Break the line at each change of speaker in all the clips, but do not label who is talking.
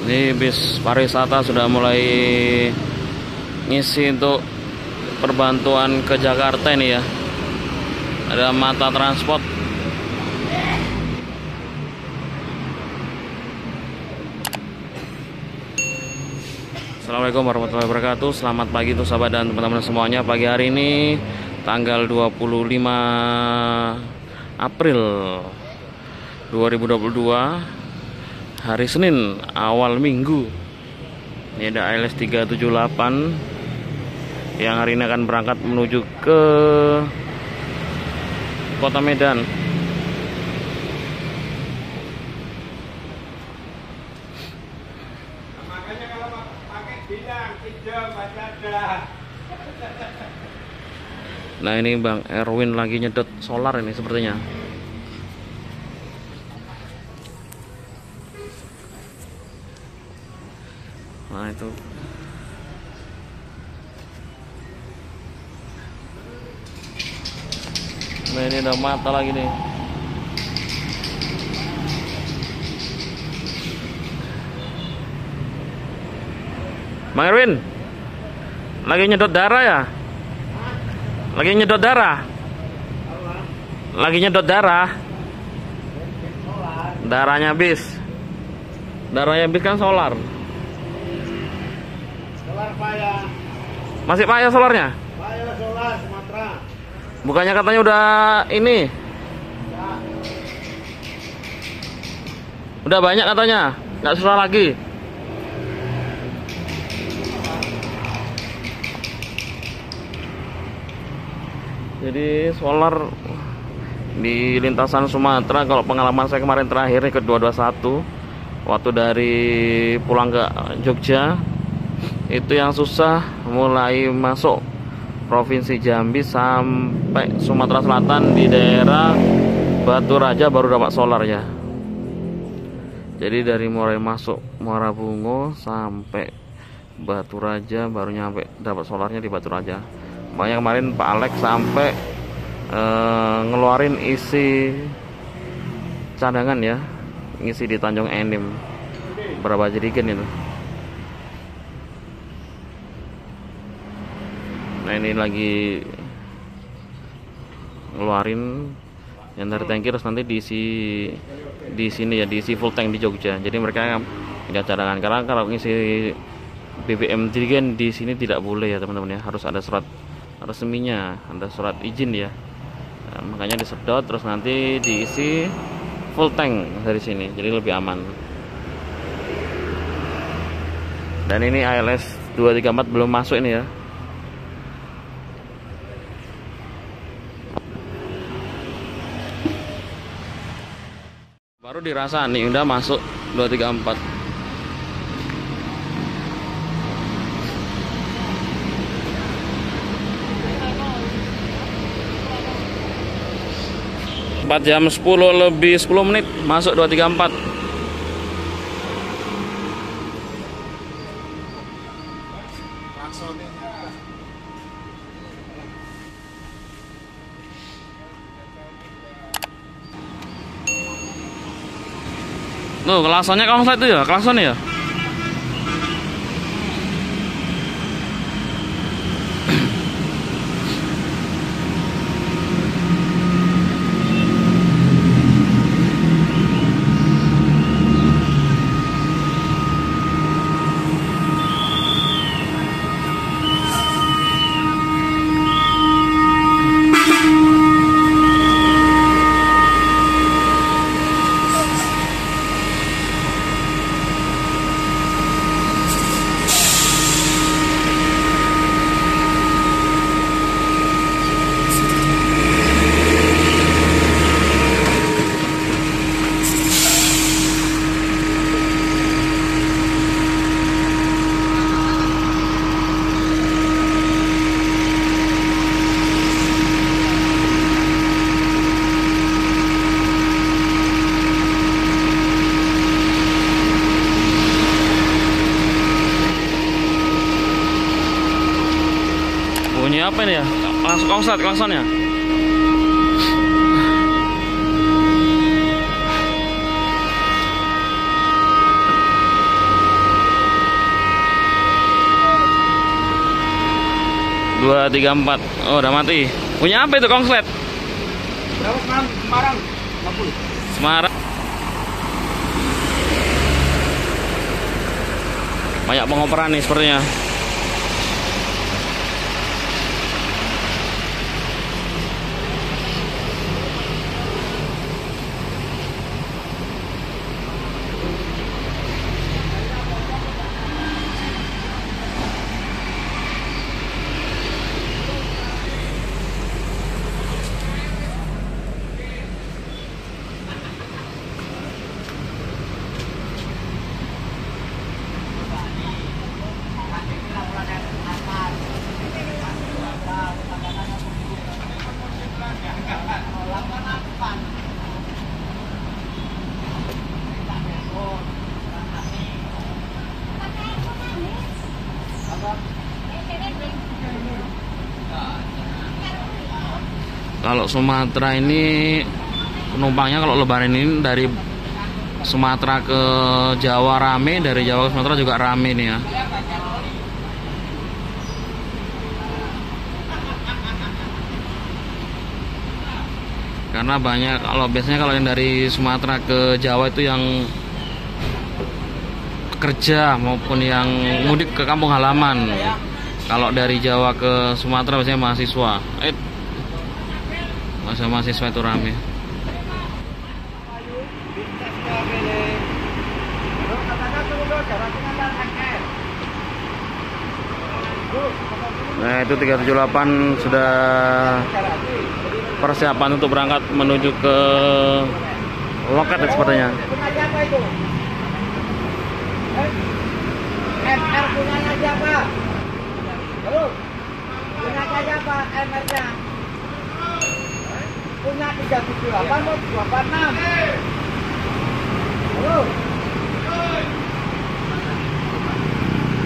Ini bis pariwisata sudah mulai ngisi untuk perbantuan ke Jakarta ini ya. Ada Mata Transport. Assalamualaikum warahmatullahi wabarakatuh. Selamat pagi untuk sahabat dan teman-teman semuanya. Pagi hari ini tanggal 25 April 2022, hari Senin awal minggu. Ini ada ALS 378 yang hari ini akan berangkat menuju ke Kota Medan.
Makanya kalau pakai bilang hijau baca dah.
Nah, ini Bang Erwin lagi nyedot solar ini sepertinya. Nah, itu. Nah, ini ada Mata lagi nih. Bang Erwin, lagi nyedot darah ya? Lagi nyedot darah? Lagi nyedot darah? Darahnya bis. Darahnya bis kan solar.
Solar payah.
Masih payah solarnya?
Payah solar Sumatera.
Bukannya katanya udah ini?
Ya.
Udah banyak katanya, nggak susah lagi. Jadi solar di lintasan Sumatera, kalau pengalaman saya kemarin terakhir ke 221 waktu dari pulang ke Jogja, itu yang susah mulai masuk Provinsi Jambi sampai Sumatera Selatan di daerah Batu Raja baru dapat solar ya. Jadi dari mulai masuk Muara Bungo sampai Batu Raja baru nyampe dapat solarnya di Batu Raja. Makanya kemarin Pak Alex sampai ngeluarin isi cadangan ya, ngisi di Tanjung Enim berapa jerigen itu. Nah, ini lagi ngeluarin yang dari tangki, terus nanti diisi di sini ya, diisi full tank di Jogja. Jadi mereka punya cadangan, karena kalau ngisi BBM jerigen di sini tidak boleh ya teman-teman ya, harus ada surat resminya, ada surat izin ya. Nah, makanya disedot terus nanti diisi full tank dari sini, jadi lebih aman. Dan ini ALS 234 belum masuk ini ya. Baru dirasa nih udah masuk 234. Jam 10 lebih 10 menit masuk 234. Tuh, kelasannya kamu itu ya, kelasannya ya. Bunyi apa ini ya? Langsung konslet klaksonnya. 234. Oh, udah mati. Punya apa itu konslet?
Berapa Semarang? 50.
Semarang. Banyak pengoperan nih sepertinya. Kalau Sumatera ini penumpangnya kalau lebaran ini dari Sumatera ke Jawa rame, dari Jawa ke Sumatera juga rame nih ya. Karena banyak, biasanya kalau yang dari Sumatera ke Jawa itu yang kerja maupun yang mudik ke kampung halaman. Kalau dari Jawa ke Sumatera biasanya mahasiswa. Mahasiswa itu rame. Nah, itu 378 sudah persiapan untuk berangkat menuju ke loket sepertinya.
MR punya siapa? Halo? Punya siapa MR-nya? Punya 378 atau 246? Halo?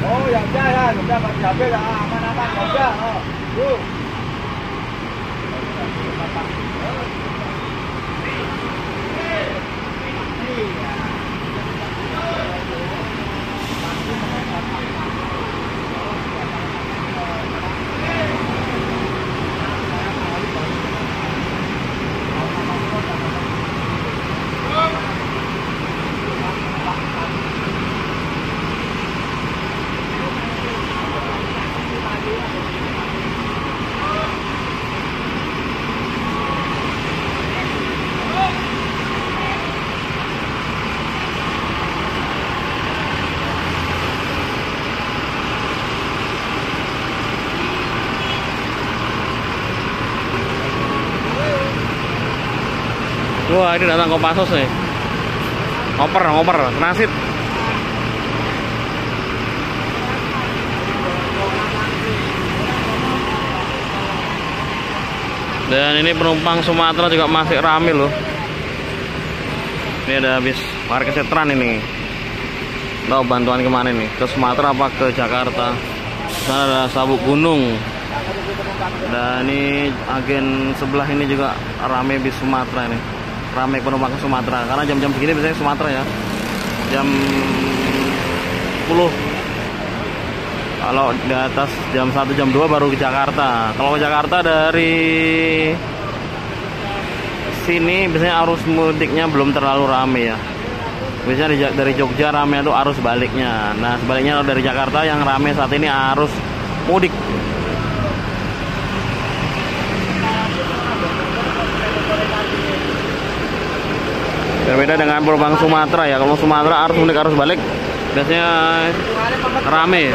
Oh ya udah Pak Jabe lah, aman-aman udah. Oh, yuk.
Wah, ini datang Kopassus nih. Ngoper, transit. Dan ini penumpang Sumatera juga masih ramai loh. Ini ada bis Market Setran ini. Tahu bantuan kemana nih? Ke Sumatera apa ke Jakarta? Sana ada Sabuk Gunung. Dan ini agen sebelah ini juga ramai bis Sumatera ini. Ramai penumpang ke Sumatera. Karena jam-jam segini biasanya Sumatera ya. Jam 10. Kalau di atas jam 1, jam 2 baru ke Jakarta. Kalau ke Jakarta dari sini biasanya arus mudiknya belum terlalu ramai ya. Biasanya dari Jogja ramai itu arus baliknya. Nah, sebaliknya dari Jakarta yang ramai saat ini arus mudik. Berbeda dengan penumpang Sumatera ya. Kalau Sumatera arus mudik arus balik biasanya rame.